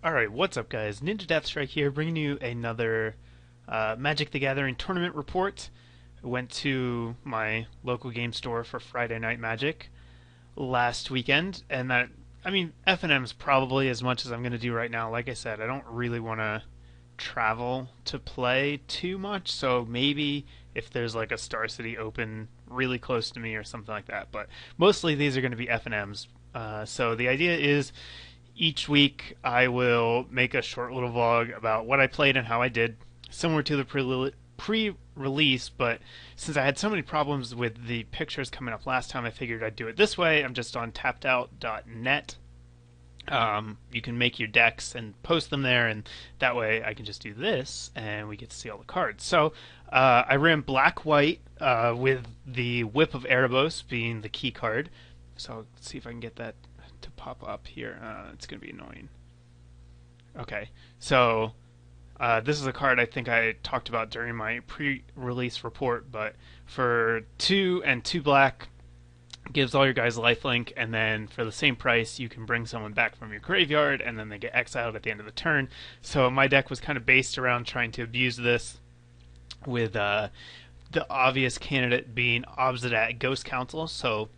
Alright, what's up guys? NinjaDeathStrike here, bringing you another Magic the Gathering tournament report. I went to my local game store for Friday Night Magic last weekend, and FNM's probably as much as I'm going to do right now. Like I said, I don't really want to travel to play too much, so maybe if there's like a Star City Open really close to me or something like that, but mostly these are going to be FNMs. So the idea is each week I will make a short little vlog about what I played and how I did, similar to the pre-release, but since I had so many problems with the pictures coming up last time, I figured I'd do it this way. I'm just on tappedout.net. You can make your decks and post them there, and that way I can just do this and we get to see all the cards. So I ran black-white with the Whip of Erebos being the key card. So let's see if I can get that to pop up here. It's going to be annoying. Okay, so this is a card I think I talked about during my pre-release report, but for 2 and 2 black, gives all your guys lifelink, and then for the same price you can bring someone back from your graveyard and then they get exiled at the end of the turn. So my deck was kind of based around trying to abuse this, with the obvious candidate being Obsidat Ghost Council. So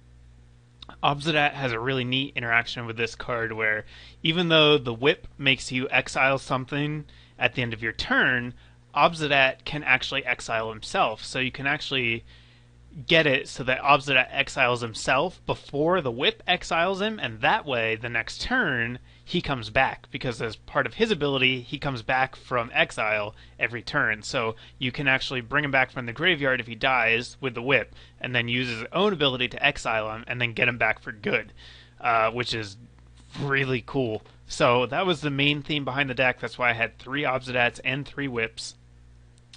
Obsidat has a really neat interaction with this card where even though the whip makes you exile something at the end of your turn, Obsidat can actually exile himself. So you can actually get it so that Obsidat exiles himself before the whip exiles him, and that way the next turn he comes back, because as part of his ability he comes back from exile every turn. So you can actually bring him back from the graveyard if he dies with the whip, and then use his own ability to exile him and then get him back for good, which is really cool. So that was the main theme behind the deck. That's why I had 3 Obsidats and 3 whips.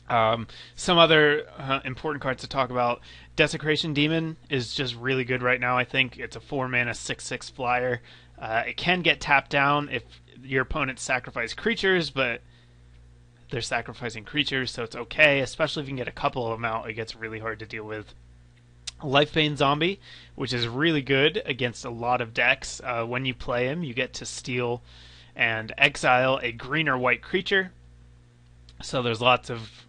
Some other important cards to talk about. Desecration Demon is just really good right now, I think. It's a 4-mana 6/6 flyer. It can get tapped down if your opponents sacrifice creatures, but they're sacrificing creatures, so it's okay, especially if you can get a couple of them out. It gets really hard to deal with. Lifebane Zombie, which is really good against a lot of decks. When you play him, you get to steal and exile a green or white creature. So there's lots of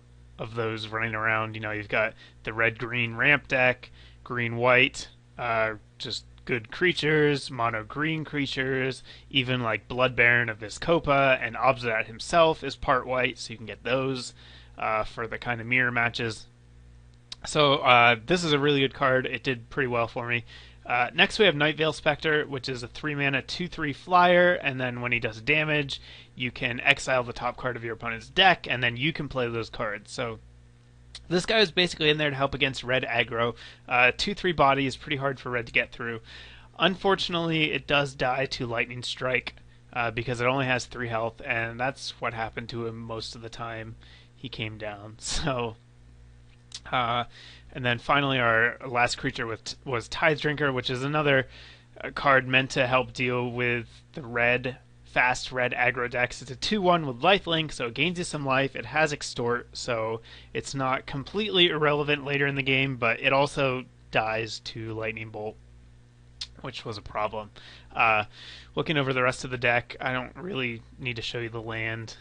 those running around. You know, you've got the red-green ramp deck, green-white, just good creatures, mono-green creatures, even like Blood Baron of Vizkopa, and Obsidat himself is part white, so you can get those for the kind of mirror matches. So this is a really good card. It did pretty well for me. Next we have Nightveil Spectre, which is a 3-mana 2/3 flyer, and then when he does damage, you can exile the top card of your opponent's deck, and then you can play those cards. So this guy is basically in there to help against red aggro. 2/3 body is pretty hard for red to get through. Unfortunately, it does die to Lightning Strike because it only has 3 health, and that's what happened to him most of the time he came down. So and then finally, our last creature was Tithe Drinker, which is another card meant to help deal with the fast red aggro decks. It's a 2/1 with lifelink, so it gains you some life. It has Extort, so it's not completely irrelevant later in the game, but it also dies to Lightning Bolt, which was a problem. Looking over the rest of the deck, I don't really need to show you the land.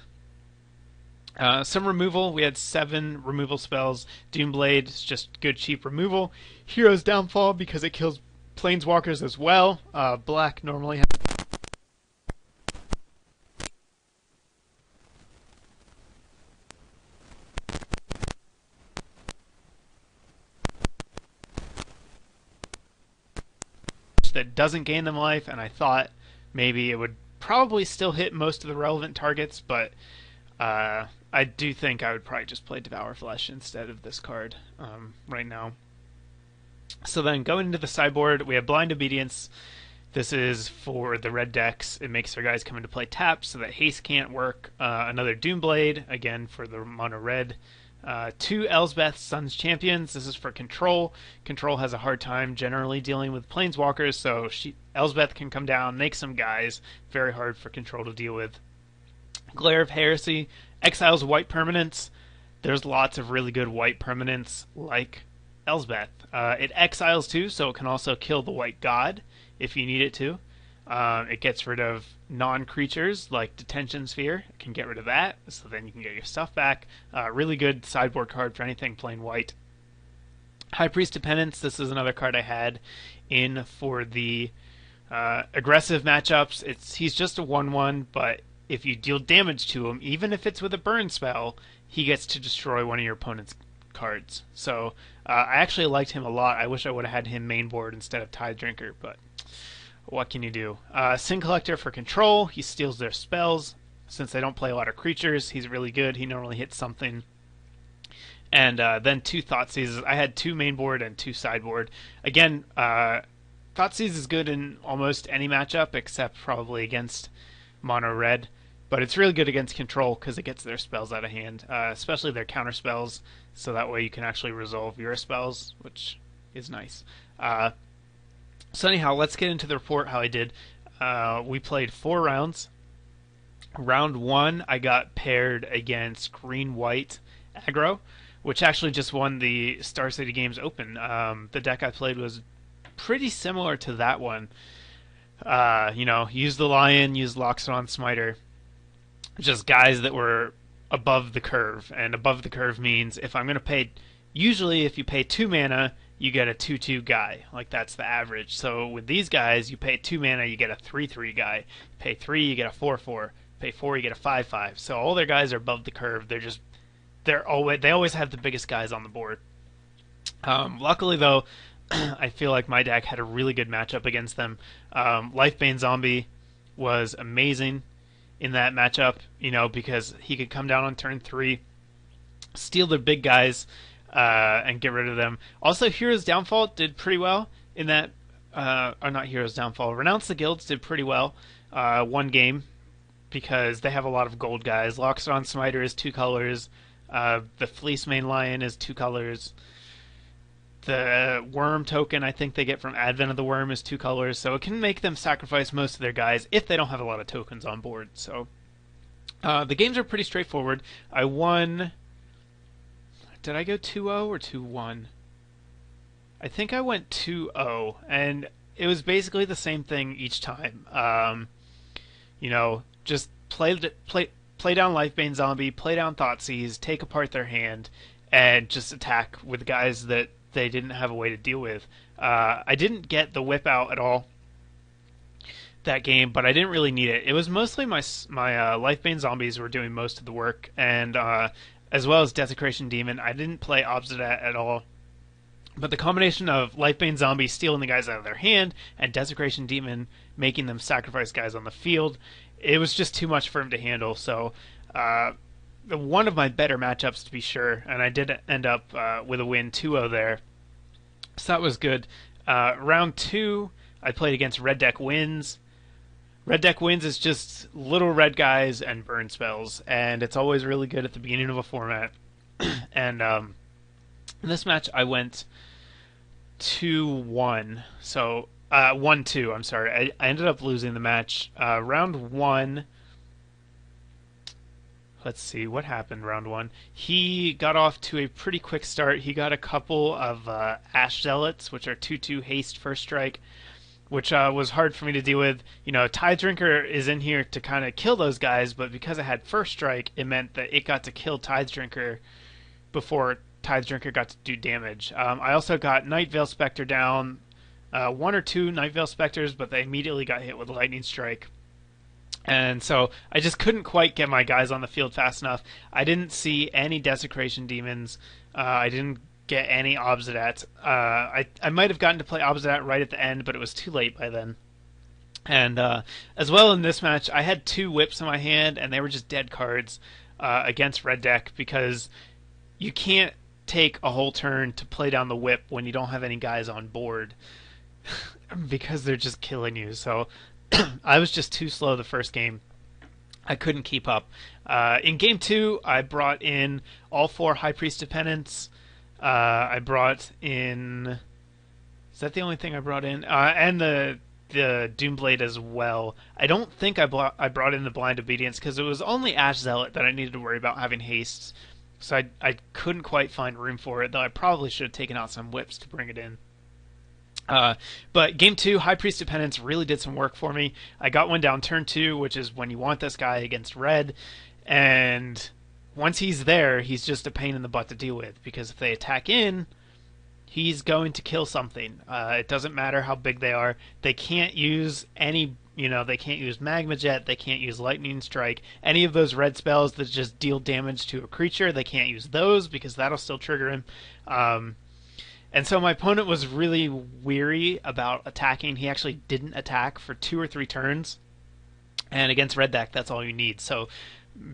Some removal. We had 7 removal spells. Doomblade is just good cheap removal. Hero's Downfall because it kills planeswalkers as well. Black normally has that doesn't gain them life, and I thought maybe it would probably still hit most of the relevant targets, but I do think I would probably just play Devour Flesh instead of this card right now. So then going into the sideboard, we have Blind Obedience. This is for the red decks. It makes their guys come into play tapped so that haste can't work. Another Doomblade, again for the mono red. 2 Elsbeth Sun's Champions. This is for control. Control has a hard time generally dealing with planeswalkers, so Elsbeth can come down, make some guys. Very hard for control to deal with. Glare of Heresy exiles white permanents. There's lots of really good white permanents like Elsbeth. It exiles too, so it can also kill the white god if you need it to. It gets rid of non-creatures like Detention Sphere. It can get rid of that, so then you can get your stuff back. Really good sideboard card for anything playing white. High Priest of Penance. This is another card I had in for the aggressive matchups. He's just a 1/1, but if you deal damage to him, even if it's with a burn spell, he gets to destroy one of your opponent's cards. So I actually liked him a lot. I wish I would have had him main board instead of Tide Drinker, but what can you do? Sin Collector for control. He steals their spells. Since they don't play a lot of creatures, he's really good. He normally hits something. And then 2 Thoughtseizes. I had 2 main board and 2 sideboard. Again, Thoughtseize is good in almost any matchup except probably against mono red. But it's really good against control because it gets their spells out of hand, especially their counter spells, so that way you can actually resolve your spells, which is nice. So anyhow, let's get into the report, how I did. We played 4 rounds. Round 1, I got paired against green-white aggro, which actually just won the Star City Games Open. The deck I played was pretty similar to that one. Use the Lion, use Loxodon Smiter. Just guys that were above the curve, and above the curve means if I'm going to pay, usually if you pay 2 mana, you get a 2/2 guy, like that's the average. So with these guys, you pay 2 mana, you get a 3/3 guy. Pay 3, you get a 4/4. Pay 4, you get a 5/5. So all their guys are above the curve. They always have the biggest guys on the board. Luckily though, I feel like my deck had a really good matchup against them. Lifebane Zombie was amazing in that matchup, because he could come down on turn 3, steal the big guys, and get rid of them. Also, Hero's Downfall did pretty well in that, or not Hero's Downfall, Renounce the Guilds did pretty well, 1 game, because they have a lot of gold guys. Loxodon Smiter is 2 colors, the Fleece Mane Lion is 2 colors, the Worm token I think they get from Advent of the Worm is 2 colors, so it can make them sacrifice most of their guys if they don't have a lot of tokens on board. So the games are pretty straightforward. I won. Did I go 2-0 or 2-1? I think I went 2-0, and it was basically the same thing each time. Just play down Lifebane Zombie, play down Thoughtseize, take apart their hand, and just attack with guys that they didn't have a way to deal with. I didn't get the whip out at all that game, but I didn't really need it. It was mostly my Lifebane Zombies were doing most of the work, and as well as Desecration Demon. I didn't play Obsidat at all. But the combination of Lifebane Zombie stealing the guys out of their hand and Desecration Demon making them sacrifice guys on the field, it was just too much for him to handle. So one of my better matchups, to be sure, and I did end up with a win 2-0 there. So that was good. Round 2, I played against Red Deck Wins. Red Deck Wins is just little red guys and burn spells, and it's always really good at the beginning of a format. And in this match, I went 2-1. So 1-2. I'm sorry. I ended up losing the match. Round 1. Let's see what happened. Round 1. He got off to a pretty quick start. He got a couple of Ash Zealots, which are 2/2 haste first strike, which was hard for me to deal with. Tide Drinker is in here to kind of kill those guys, but because I had first strike, it meant that it got to kill Tide Drinker before Tide Drinker got to do damage. I also got Night Veil Spectre down, 1 or 2 Night Veil Spectres, but they immediately got hit with Lightning Strike. And so I just couldn't quite get my guys on the field fast enough. I didn't see any Desecration Demons. I didn't get any Obsidat. I might have gotten to play Obsidat right at the end, but it was too late by then. And as well in this match, I had 2 whips in my hand, and they were just dead cards against Red Deck, because you can't take a whole turn to play down the whip when you don't have any guys on board, because they're just killing you. So I was just too slow the first game. I couldn't keep up. In game 2, I brought in all 4 High Priest of Penance. I brought in... Is that the only thing I brought in? And the Doomblade as well. I don't think I brought in the Blind Obedience, because it was only Ash Zealot that I needed to worry about having haste. So I couldn't quite find room for it, though I probably should have taken out some whips to bring it in. But game two, High Priest of Penance really did some work for me. I got one down turn two, which is when you want this guy against red, and once he's there, he's just a pain in the butt to deal with, because if they attack in, he's going to kill something. It doesn't matter how big they are. They can't use any, they can't use Magma Jet, they can't use Lightning Strike, any of those red spells that just deal damage to a creature, they can't use those because that'll still trigger him. And so my opponent was really weary about attacking. He actually didn't attack for 2 or 3 turns. And against red deck, that's all you need. So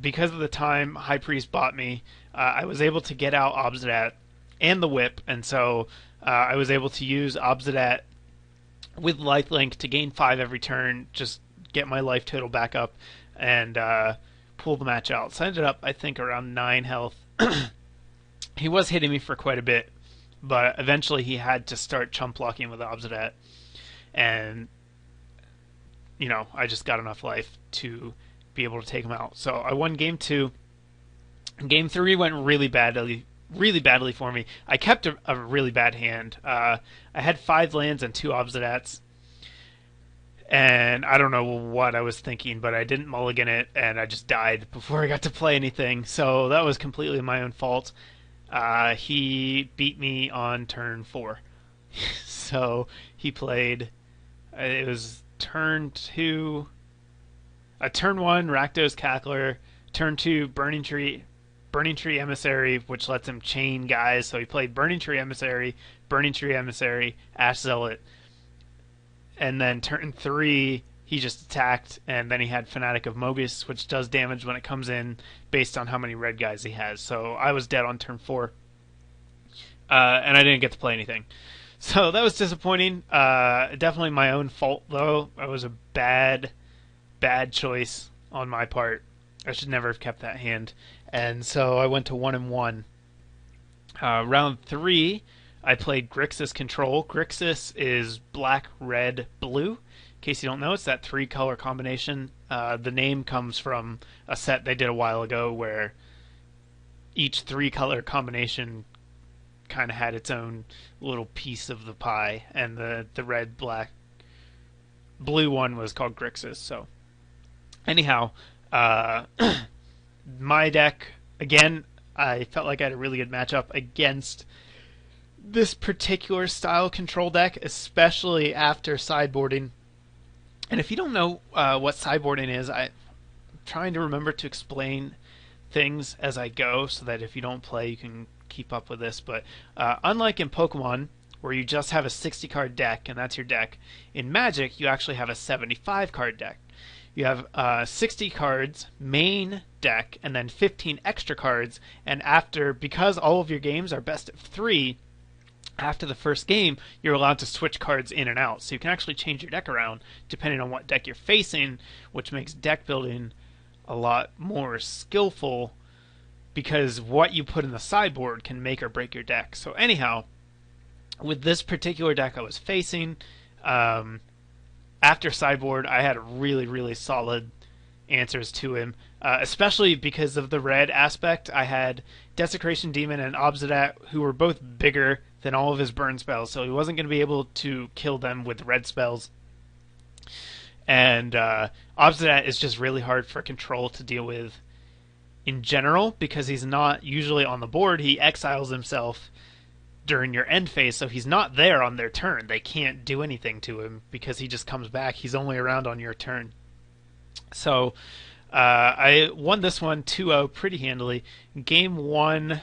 because of the time High Priest bought me, I was able to get out Obsidat and the Whip. And so I was able to use Obsidat with Lifelink to gain 5 every turn, just get my life total back up, and pull the match out. So I ended up, I think, around 9 health. He was hitting me for quite a bit, but eventually he had to start chump blocking with Obsidat, and I just got enough life to be able to take him out. So I won game 2. Game 3 went really badly for me. I kept a really bad hand. I had 5 lands and 2 Obsidats, and I don't know what I was thinking, but I didn't mulligan it, and I just died before I got to play anything. So that was completely my own fault. He beat me on turn 4. So he played, it was turn 2, turn 1, Rakdos Cackler, turn 2, Burning Tree Emissary, which lets him chain guys. So he played Burning Tree Emissary, Ash Zealot, and then turn 3, he just attacked, and then he had Fanatic of Mobius, which does damage when it comes in based on how many red guys he has. So I was dead on turn 4, and I didn't get to play anything. So that was disappointing. Definitely my own fault, though. It was a bad choice on my part. I should never have kept that hand. And so I went to 1-1. Round 3, I played Grixis Control. Grixis is black, red, blue. In case you don't know, it's that 3-color combination. The name comes from a set they did a while ago where each 3-color combination kind of had its own little piece of the pie, and the red, black, blue one was called Grixis. So anyhow, my deck, again, I felt like I had a really good matchup against this particular style control deck, especially after sideboarding. And if you don't know what sideboarding is, I'm trying to remember to explain things as I go so that if you don't play, you can keep up with this. But unlike in Pokemon, where you just have a 60-card deck and that's your deck, in Magic, you actually have a 75-card deck. You have 60 cards, main deck, and then 15 extra cards. And because all of your games are best of 3, after the first game, you're allowed to switch cards in and out. So you can actually change your deck around depending on what deck you're facing, which makes deck building a lot more skillful, because what you put in the sideboard can make or break your deck. So anyhow, with this particular deck I was facing, after sideboard, I had really, really solid answers to him, especially because of the red aspect. I had Desecration Demon and Obsidat, who were both bigger than all of his burn spells, so he wasn't going to be able to kill them with red spells. And Obsidat is just really hard for control to deal with in general, because he's not usually on the board. He exiles himself during your end phase, so he's not there on their turn. They can't do anything to him because he just comes back. He's only around on your turn. So I won this one 2-0 pretty handily. Game 1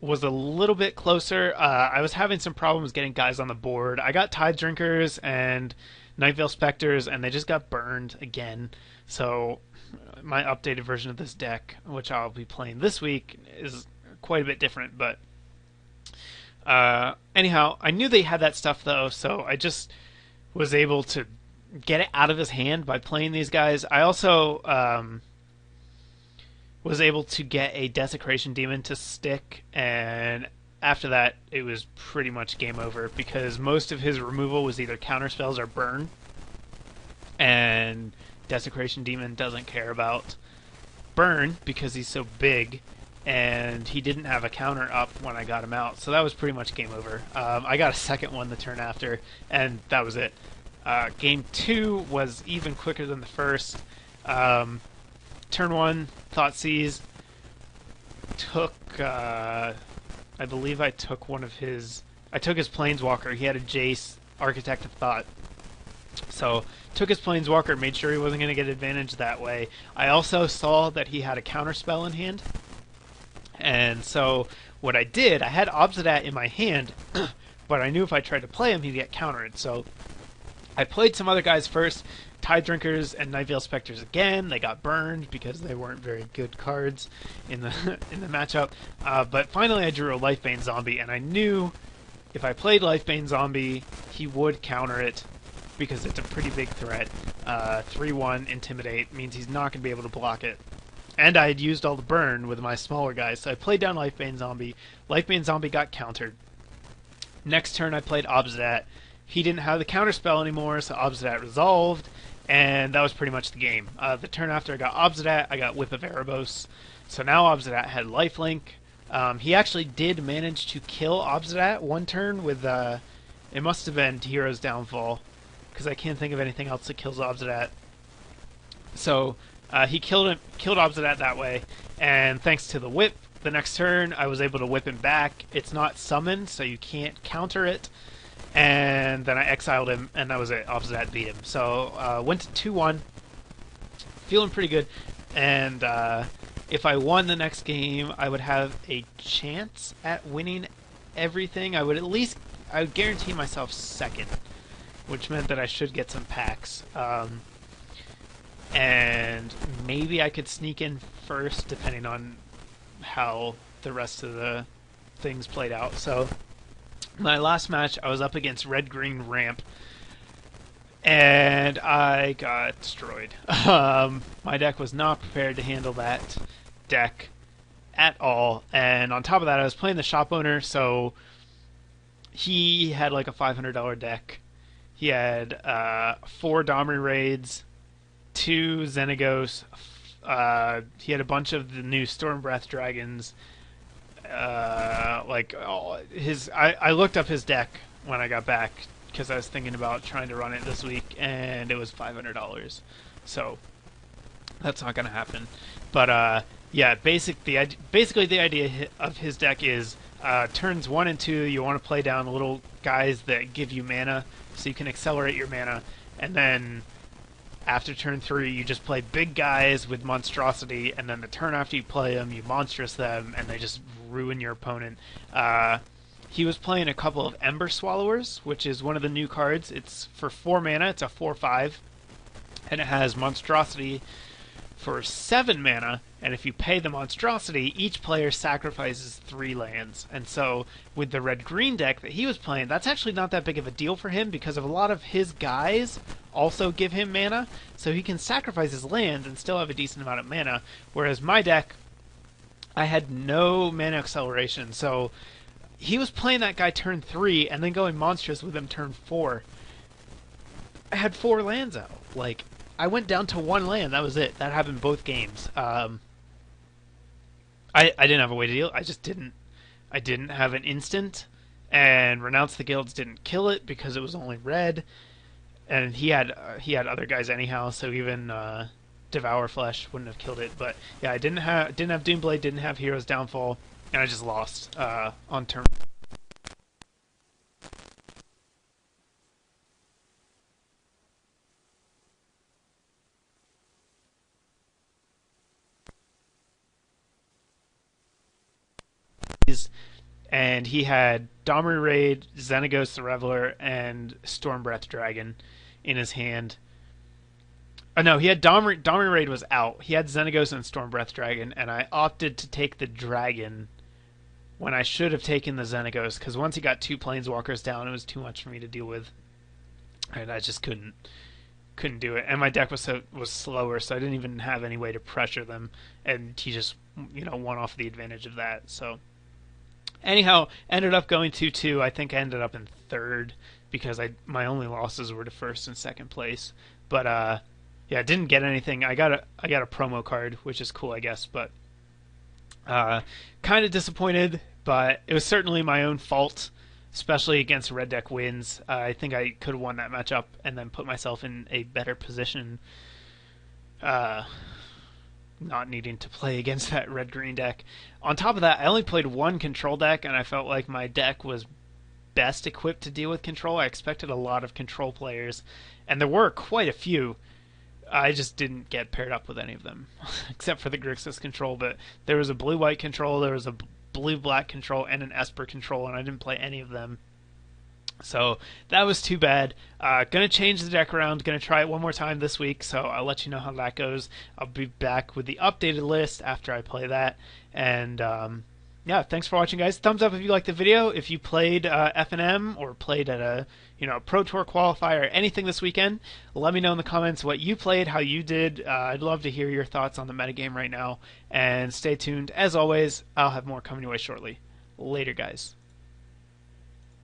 was a little bit closer. I was having some problems getting guys on the board. I got Tide Drinkers and Nightveil Specters, and they just got burned again. So my updated version of this deck, which I'll be playing this week, is quite a bit different. But anyhow, I knew they had that stuff, though, so I just was able to get it out of his hand by playing these guys. I also was able to get a Desecration Demon to stick, and after that it was pretty much game over, because most of his removal was either counterspells or burn, and Desecration Demon doesn't care about burn because he's so big, and he didn't have a counter up when I got him out, so that was pretty much game over. I got a second one the turn after, and that was it. Game 2 was even quicker than the first. Turn 1, Thoughtseize, took, I believe I took his Planeswalker. He had a Jace, Architect of Thought. So, took his Planeswalker, made sure he wasn't going to get advantage that way. I also saw that he had a counterspell in hand. And so, what I did, I had Obsidat in my hand, but I knew if I tried to play him, he'd get countered. So, I played some other guys first, Tide Drinkers and Nightveil Specters again. They got burned because they weren't very good cards in the in the matchup. But finally I drew a Lifebane Zombie, and I knew if I played Lifebane Zombie, he would counter it because it's a pretty big threat. 3-1 Intimidate means he's not going to be able to block it. And I had used all the burn with my smaller guys, so I played down Lifebane Zombie. Lifebane Zombie got countered. Next turn I played Obsidat. He didn't have the counterspell anymore, so Obsidat resolved, and that was pretty much the game. The turn after I got Obsidat, I got Whip of Erebos. So now Obsidat had lifelink. He actually did manage to kill Obsidat one turn with, it must have been Hero's Downfall, because I can't think of anything else that kills Obsidat. So he killed Obsidat that way, and thanks to the whip, the next turn I was able to whip him back. It's not summoned, so you can't counter it. And then I exiled him, and that was it. Obsidat beat him. So went to 2-1, feeling pretty good. And if I won the next game, I would have a chance at winning everything. I would guarantee myself second, which meant that I should get some packs. And maybe I could sneak in first, depending on how the rest of the things played out. So my last match, I was up against Red-Green Ramp, and I got destroyed. My deck was not prepared to handle that deck at all, and on top of that, I was playing the shop owner, so he had like a $500 deck. He had 4 Domri Raids, 2 Xenagos. He had a bunch of the new Stormbreath Dragons. I looked up his deck when I got back because I was thinking about trying to run it this week, and it was $500. So that's not going to happen. But yeah, basically the idea of his deck is turns 1 and 2, you want to play down little guys that give you mana, so you can accelerate your mana, and then after turn 3, you just play big guys with monstrosity, and then the turn after you play them, you monstrous them, and they just ruin your opponent. He was playing a couple of Ember Swallowers, which is one of the new cards. It's for 4 mana, it's a 4/5, and it has monstrosity for 7 mana, and if you pay the monstrosity, each player sacrifices 3 lands. And so, with the red-green deck that he was playing, that's actually not that big of a deal for him, because of a lot of his guys also give him mana, so he can sacrifice his lands and still have a decent amount of mana, whereas my deck, I had no mana acceleration, so he was playing that guy turn 3, and then going monstrous with him turn 4. I had 4 lands out. Like, I went down to 1 land. That was it. That happened both games. I didn't have a way to deal. I didn't have an instant, and Renounce the Guilds didn't kill it because it was only red, and he had other guys anyhow. So even Devour Flesh wouldn't have killed it. But yeah, I didn't have Doomblade, didn't have Hero's Downfall, and I just lost on turn. And he had Domri Raid, Xenagos the Reveler, and Stormbreath Dragon in his hand. No, he had Domri Raid was out. He had Xenagos and Stormbreath Dragon, and I opted to take the Dragon when I should have taken the Xenagos, because once he got 2 Planeswalkers down, it was too much for me to deal with, and I just couldn't do it. And my deck was slower, so I didn't even have any way to pressure them, and he just won off the advantage of that. So anyhow, ended up going 2-2. I think I ended up in 3rd because my only losses were to 1st and 2nd place. But yeah, didn't get anything. I got a promo card, which is cool, I guess. But Uh, kind of disappointed, but it was certainly my own fault, especially against red deck wins. I think I could have won that matchup and then put myself in a better position, uh, not needing to play against that red green deck. On top of that, I only played one control deck, and I felt like my deck was best equipped to deal with control. I expected a lot of control players, and there were quite a few. I just didn't get paired up with any of them, except for the Grixis control. But there was a blue-white control, there was a blue-black control, and an Esper control, and I didn't play any of them. So that was too bad. Gonna change the deck around. Gonna try it one more time this week. So I'll let you know how that goes. I'll be back with the updated list after I play that. And yeah, thanks for watching, guys. Thumbs up if you liked the video. If you played FNM or played at a Pro Tour qualifier or anything this weekend, let me know in the comments what you played, how you did. I'd love to hear your thoughts on the metagame right now. And stay tuned. As always, I'll have more coming your way shortly. Later, guys.